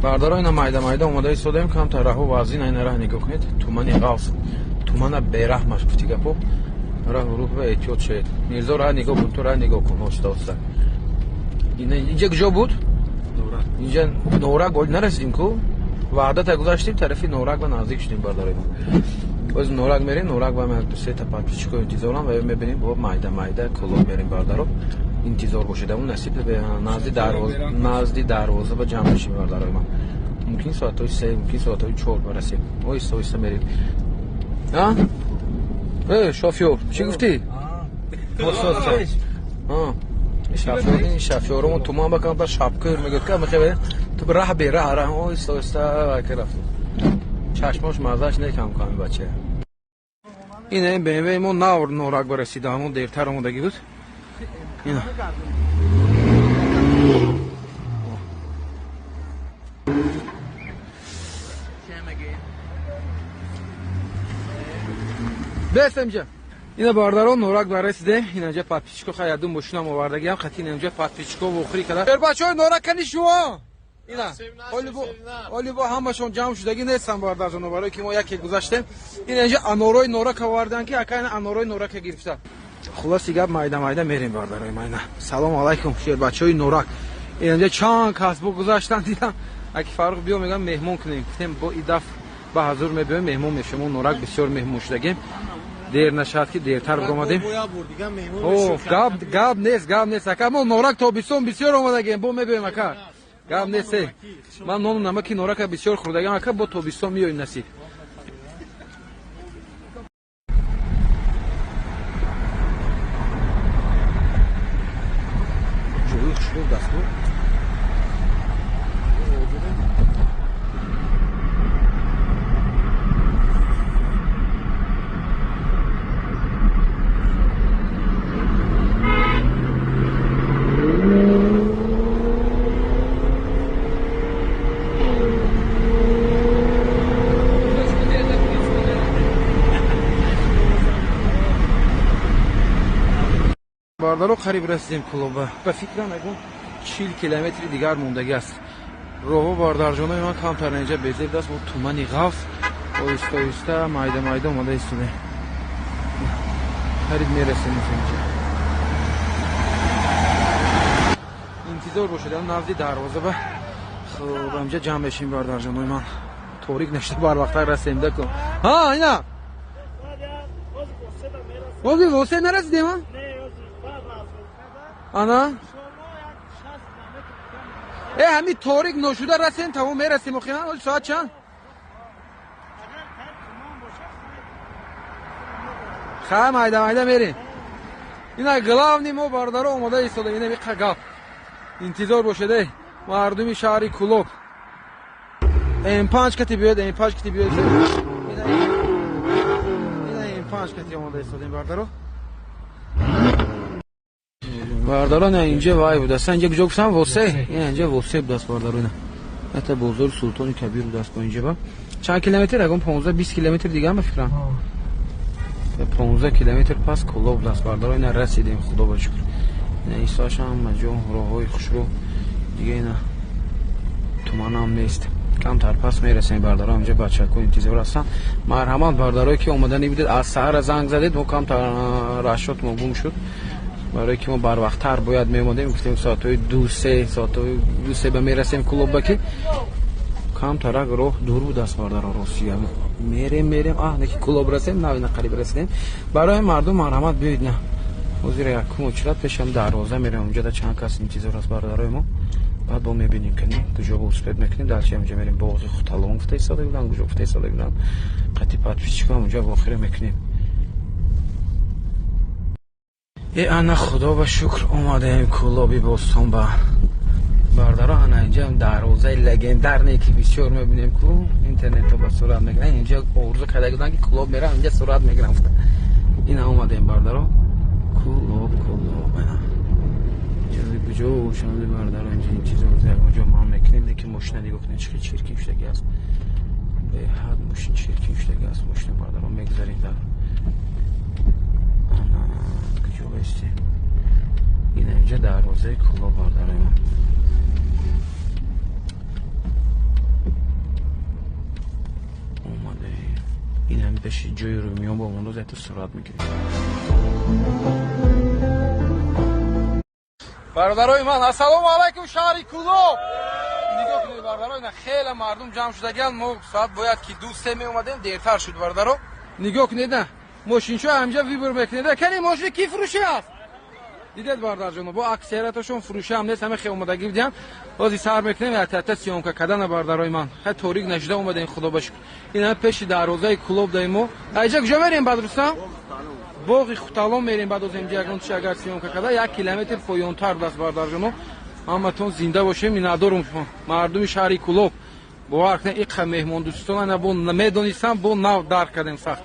бардара ина майда омода истодаем камтар раҳу вазин айна раҳ нигоҳ кунед тумани ғафс тумана бераҳмаш гуфти гапо раҳ руҳ ва эҳтиёт шавед мирзо раҳ нигоҳ кун ту раҳ нигоҳ кун ҳошта ҳоста инҷа куҷо буд инҷа норак оид нарасидем ку ваҳдата гузаштем тарафи норак ва наздик шудем бардарои мо боз норак мерем норак ва сета подписчико интизорам ва мебинем бо майда кулоб мерем бардаро интизор бошед амун насиб назди дарвоза ба ҷамъ мешем бардарои мо мумкин соатҳои 3 мумкин соатҳои 4 барасем оҳиста оҳиста мерем шофёр чӣ гуфтӣ шофёрумон туман бакам ба шабкӯр мегӯд ка мехебе ту раҳ бе раҳ оҳиста оҳиста ваке рафтем чашмош мазаш не камками бача ина ин бмв мо навр норак барасида ҳамон дертар омодагӣ буд ина бесемҷа ина бардарон норак барасиде инаҷа подписчико хаядум бошунам овардагиам хати инаҷа подписчико вохӯрӣ када бачаҳои норакани шумо ина оли бо ҳамашон ҷамъ шудагӣ нестан бардарҷоно барое ки мо яке гузаштем инаҷа анорои норак авардан ки акайна анорои норака гирифта хулоси гап майда мерем бардарои майна салому алайкум шербачаҳои норак инаҷа чанд кас гузаштан дидам аки фарух биё мегӯям меҳмон кунем гуфтем бо идаф ба ҳазур мебиёем меҳмон мешавем мо норак бисёр меҳмон шудагем дер нашад ки дертар биромадем гап нест ака мо норак тобистон бисёр омадагем бо мебиёем ака гап нест ман нону намаки норака бисёр хӯрдагам ака бо тобистон миёем насиб бардаро қариб расидем клуба ба фикрам ягон 40 километри дигар мондагӣ аст роҳо бардарҷонои ман камтар инҷа безеб даст бо тумани ғафс оҳиста оҳиста майда омада истодем қариб мерасем инҷа интизор бошед назди дарвоза ба хуб амҷа ҷамъ мешем бардарҷонои ман торик нашуда барвақтак расем даку ина бози восе нарасидем ана ҳами торик ношуда расем тамом мерасем охиран соат чанд хай майда мерем ина главни мо бардаро омода истода ина виқа гап интизор бошеде мардуми шаҳри кулоб м5 кати биёед м5 кати биёед ина м5 кати омода истодем бардаро бардаро на инҷа вай будаст инҷа куҷо гуфтам восе ина инҷа восе будаст бардаро ина ҳата бозори султони кабир будаст бо инҷа ба чанд километр ягон 15-20 километр дигар ба фикрам 15 километр пас кулоб будаст бардаро ина расидем худо ба шукр ина исоаш ҳама ҷо роҳҳои хушрӯ дига ина туманам нест камтар пас мерасем бардаро инҷа бачаку интизор ҳастан марҳамат бардарое ки омадани будед аз саҳара занг задед мо камтар расшот мо гум шуд барое ки мо барвақттар бояд меомадем гуфтем соатҳои 2-3 ба мерасем кулобба ки камтарак роҳ дур будаст бардаро ростига мерем неки кулоб расем навина қариб расидем барои мардум марҳамат биёед на ҳозир якум очрат пешам дарвоза мерем онҷада чанд кас интизор аст бардарои мо баъд бо мебинем кани куҷо успед мекунем далчи онҷа мерем боғи хуталон гуфта истода будам куҷо гуфта истода будам қати подписчикам онҷа вохира мекунем ана худо ба шукр омадаем кулоби бостон ба бардаро ана инҷа дарвозаи легендарне ки бисёр мебинем ку интернетто ба сурат мегирам инҷа орзу карда будам ки кулоб мерам инҷа сурат мегирам ина омадем бардаро кулоб куҷо шони бардаро инҷа интизор ягонҷо ман мекунем неки мошина нигоҳ кунем чӣ чиркин шудагӣ аст беҳад мошин чиркин шудагӣ аст мошина бардаро мегзарем дар ина инҷа дарвозаи кулоб бардарои мо این هم بشه جای رومیان با اون رو زیاد سرعت میگیره. برادرای من السلام علیکم شهر کلوب. نگاه کنید برادرای من خیلی مردم جمع شدگان ما ساعت باید که 2-3 می اومدیم دیرتر شد برادرو. نگاه کنید نه ماشینشو همینجا ویبر میکنید کنی ماشین کی فروشی است دیدید برادر جان با اکثریتشون فروشی هم نیست همه خیلی اومدگی بودیم بازی سر میکنیم تا سیامکا کردن برادرای من خیلی توریک نشده اومدین خدا باش اینا پیش دروازه کلوب دایمو اینجا کجا بریم بدرستان باغ خوتالون میریم بعد از اینجا اگه اگر سیامکا کرده 1 کیلومتر پایینتر دست برادر جان همتون زنده باشیم میندارم مردم شهر کلوب باور کنید این مهمان دوستان نه نمیدونستم با نو درک کردیم سخت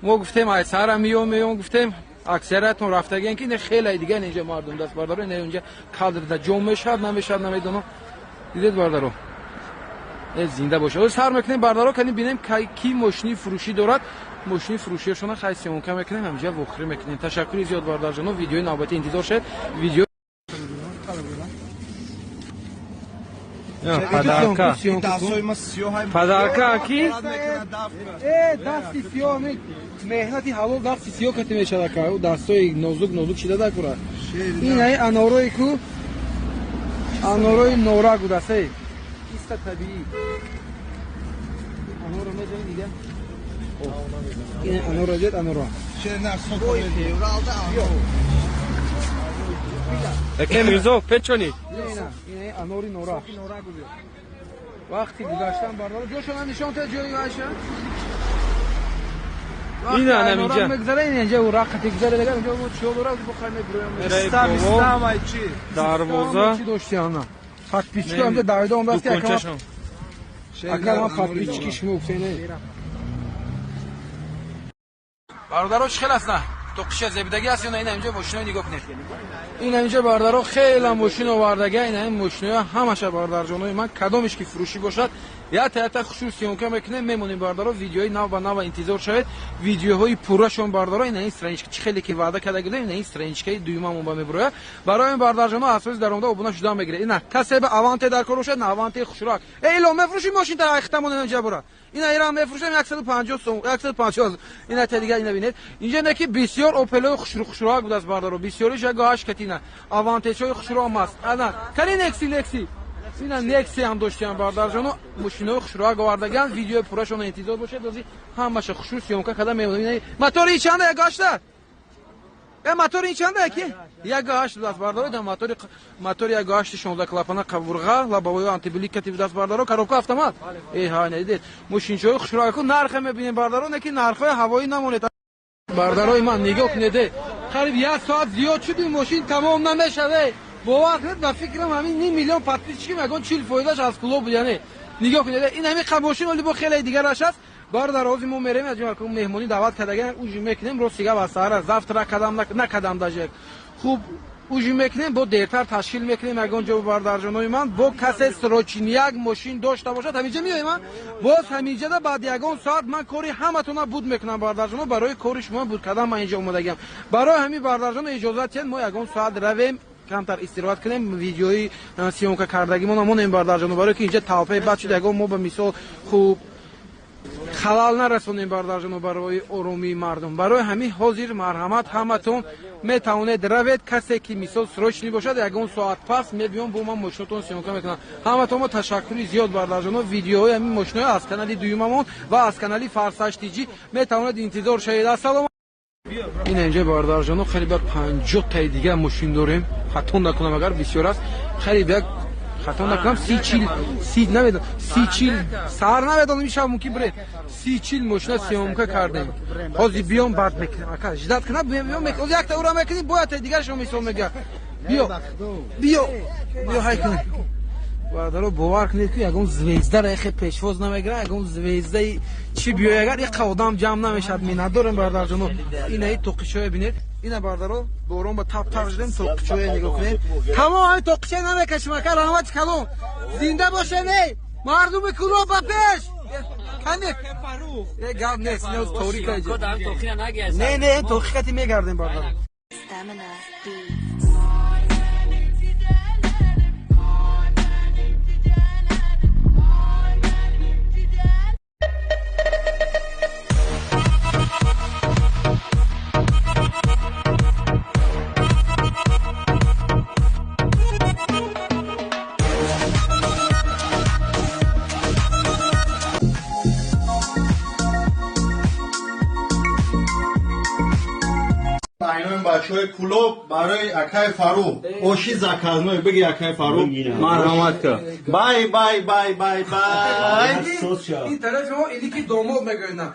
ما گفتیم ای سر میام گفتیم اکثریتون رفتگین که خیلی دیگه اینجا مردم دست برداره نه اونجا کادر جمع شد نمیدونم دیدید بردارو زنده باشه سر میکنیم بردارو کنیم ببینیم کی ماشینی فروشی دارد ماشینی فروشیشون خیلی سیمون میکنیم همینجا وخری میکنیم تشکر زیاد بردار جان ویدیو نوبتی انتظار شد ویدیو پدرکا کی دستی سیاه مهنتی حلال دستی سیاه کتی میشه که دستای نازک شده در کره این ای اناروی کو اناروی نورا گودسه ایست طبیعی انارو میدونی دیگه این انارو جد انارو شهر سوپای تیور aldı Eke Mirzo peçoni. Yine anori nora. Vakti güdaştan bardalı. Coşalan nişan tecrübeyi aşağı. Yine anamca. Nora mekzara ince uğrak güzel eder. Önce o çiğ olarak bu kayme buraya. İstem ayçi. Darvoza. Çi doştiyana. Patpiçki hem de dayda onda asti akama. Akama patpiçki şmu sene. Bardaro çıkılasna. توقش زبدگی است یا نه اینجا ماشینا نگاه کنید این اینجا باردارو خیلی ماشین آوردگی این ماشینا همش باردار جانوی من کدامش که فروشی باشد یا تا خصوصی اون که میکنه میمونیم باردارو ویدیوی نو با نو انتظار شد ویدیوهای پورشون باردارو این استرنج چه خیلی که وعده کرده گفتم این استرنج که دویممون با میبره برای باردار جانو اساس در اونجا اوبنا شدن میگیره نه کسب اوانت در کروشه نه اوانت خوشراک ایلو مفروشی ماشین تا اختمون اینجا برا این ایران میفروشن 150 سوم 150 اینا تا دیگه اینا ببینید اینجا نکی بسیار اوپل خوشراک بود از باردارو بسیارش گاش کتینا اوانتجای خوشراک است انا کلی نکسی اینا نکسی هم داشتن باردار جانو ماشینو خوشراک آوردگان ویدیو پورشون انتظار باشه دوزی همش خصوصی اون که کدام میبینید موتوری چنده گاشته موتور این چنده کی یک گاش دست باردارو دم موتور یک گاش 16 کلاپانا قبورغا لباوی آنتیبلیک کتی دست باردارو کاروکا اتومات ای ها ندید ماشین شو خوشراک نرخ میبینیم باردارو نکی نرخ هوایی نمونه بارداروی من نگاه کنید قریب 1 ساعت زیاد شد این ماشین تمام نمیشه باور کنید و فکرم همین 9 میلیون پاتریچکی میگن 40 فایدهش از کلوب یعنی نگاه کنید این همین ماشین ولی با خیلی دیگه راش است بارداروزی ما میریم از جمله مهمونی دعوت کردگان اوج میکنیم رو سیگا و سهار زفتر قدم نکدم داجک خوب اوج میکنیم با دیرتر تشکیل میکنیم اگه جو باردار جانوی من با کسی سروچینیاک ماشین داشته باشد همینجا میایم باز همینجا بعد یگان ساعت من کاری همتون بود میکنم باردار جانو برای کاری شما بود کردم من اینجا اومدگم برای همین باردار جانو اجازه تین ما یگان ساعت رویم کمتر استراحت کنیم ویدیوی سیمونکا کردگیمون این باردار جانو برای که اینجا تاپه بعد شد یگان ما به مثال خوب خلال نرسونیم باردار جانو برای آرومی مردم برای همین حاضر مرحمت همتون میتونید روید کسی که مثال سروچنی باشد یگان ساعت پس میبیام با من ماشینتون سیمونکا میکنم همتون تشکری زیاد باردار جانو ویدیوهای همین ماشینای از کانال دویممون و از کانال فارساش تیجی میتونید انتظار شید السلام این اینجا باردار جانو خیلی بر 50 تا دیگه ماشین داریم خطا نکنم اگر بسیار است خیلی یک خطا نکنم 30 نمیدونم 30 سر نمیدونم میشه ممکن بره 30 ماشین سیمونکا کردیم حاضر بیام بعد میکنم اکا جدت کنم بیام میکنم یک تا اورا میکنیم باید دیگه شما میسو میگه بیا های کنیم باردارو باور کنید که یگون زویزده را خیلی پیشواز نمیگیره یگون زویزده چی بیای اگر یک قدم جمع نمیشد می ندارم باردار جانو این ای توقیشوی بینید این باردارو بارون با تاپ تاپ شدیم توقیشوی نگاه کنید تمام همین توقیشوی نمیکشم اکر رحمت کلون زنده باشه نه مردم کلون با پیش کمی یه گاب نیست نیاز توری کنید نه توقیقتی میگردیم باردارو бачаҳои клуб барои акай Фарух оши заказной биги акай Фарух марҳамат кар. Бай. این طرف ما اینی که داماد میگوینن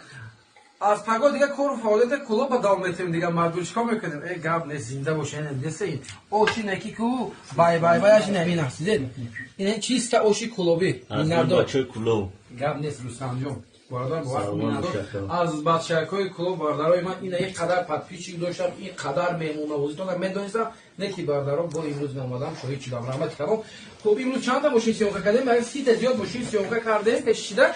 از پگاه دیگه کار و فعالیت کلوب ادامه میتیم دیگه مردم چیکار میکنیم ای گپ نه زنده باشین دسته این اوشی نکی کو بای نمی نفسید این چیز که اوشی کلوبی نداره بچه کلوب گپ نیست رستم جون باردار از بچه‌های کلوب باردارای من این یک قدر پدپیچی داشتم این قدر مهمون نوازی داشتم من دونستم نه کی باردارا با امروز اومدم شوی چی دارم رحمت کردم خب امروز چند تا ماشین سیونکا کردیم من سیت زیاد ماشین سیونکا کردیم کشیدن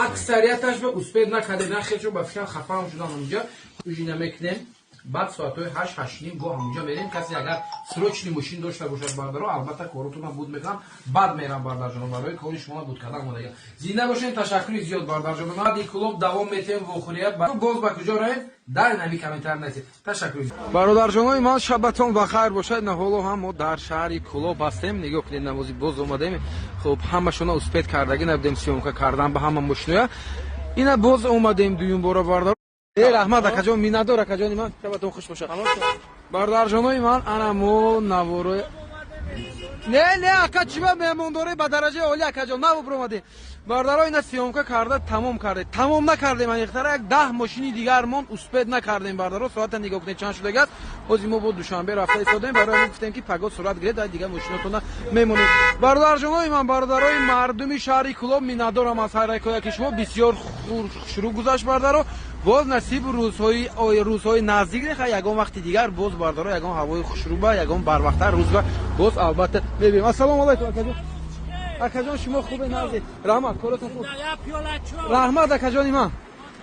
اکثریتش به اسپید نکردیم نه خیلی با فکر خفم شدم اونجا وجینا میکنیم بعد ساعت‌های 8 نیم با اونجا میریم کسی اگر سروچنی ماشین داشته باشد باردارا البته کارتون من بود میکنم بعد میرم باردار جان برای کاری شما بود کردن دیگه زنده باشین تشکر زیاد باردار جان ما دی کلوب دوام میتیم و خوریت باز با کجا رایم در نمی اینترنت تشکر برادر جانای من شبتون بخیر باشد نه حالا هم ما در شهر کلوب هستیم نگاه کنید نمازی باز اومدیم خب همشون اسپید کردگی نبودیم سیونکا کردن به همه ماشینا اینا باز اومدیم دویم بار باردار ای رحمت اکجان مینادور اکجان من شبتون خوش باشه باردار جانای من انمو نوورو نه اکجبه مهمون داره به درجه عالی اکجان نه برآمده باردارا اینا سیونکا کرده تمام نکردیم من یک 10 ماشینی دیگر مون اسپید نکردیم باردارا ساعت نگاه کنید چند شده است از ما بود دوشنبه رفته ایستادیم برای گفتیم که پگاه سرعت گرفت دیگه ماشیناتون میمونید باردار جانای من باردارای مردمی شهر کلوب مینادورم از هر یک که شما بسیار شروع گذاشت باردارا باز نصیب روزهای نزدیک دیگه یگان وقتی دیگر باز باردارا یگان هوای خوشروبه یگان بر وقت‌تر روز باز البته میبینیم السلام علیکم اکجان شما خوبه نازی رحمت کارتون خوب رحمت اکجانی من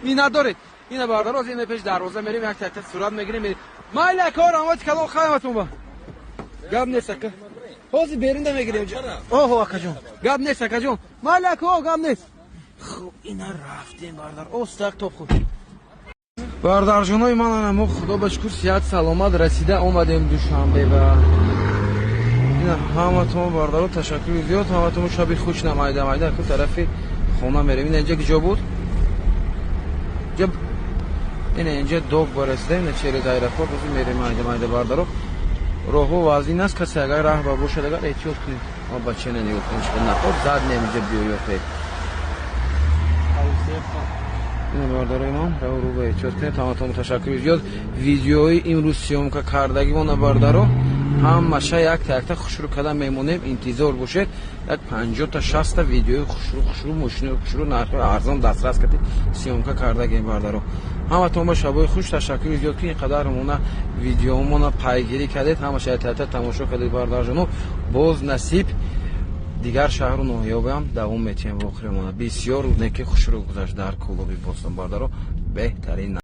این نداره این باردار از این پیش دروازه میریم یک تک صورت میگیریم مایل کار آمد کلو خیمتون با گاب نیست که حوزی برنده میگیریم اوه اکجان گاب نیست اکجان مایل کار گاب نیست خوب اینا رفتیم باردار استاق توپ خوب باردار جونای من ما خدا بشکر صحت سلامت رسیده اومدیم دوشنبه و همتون باردارو تشکر زیاد همتون شب خوش نمایده که طرف خونه میریم این اینجا کجا بود جب این اینجا دوگ برسته این چهره دایره خود میریم مایده باردارو راهو واضح نیست کسی اگر راه باشه اگر احتیاط کنید ما بچه نگاه کنید چون نخود زاد نمیشه بیایفته این باردارای من رو به احتیاط کنید همتون تشکر زیاد ویدیوی امروز سیونکا کردگی من باردارو همشه یک تک خوشرو کردن میمونیم انتظار باشید یک 50 تا 60 تا ویدیو خوشرو ماشین خوشرو نرخ ارزان دسترس کردید سیونکا کردگی باردارو همتون با شبای خوش تشکر زیاد که اینقدر مون ویدیومون پیگیری کردید همشه تک تماشا کردید باردار جانو باز نصیب دیگر شهر و ناحیه هم دوام میتیم واقعا بسیار نکه خوشرو گذشت در کلوب بوستان باردارو بهترین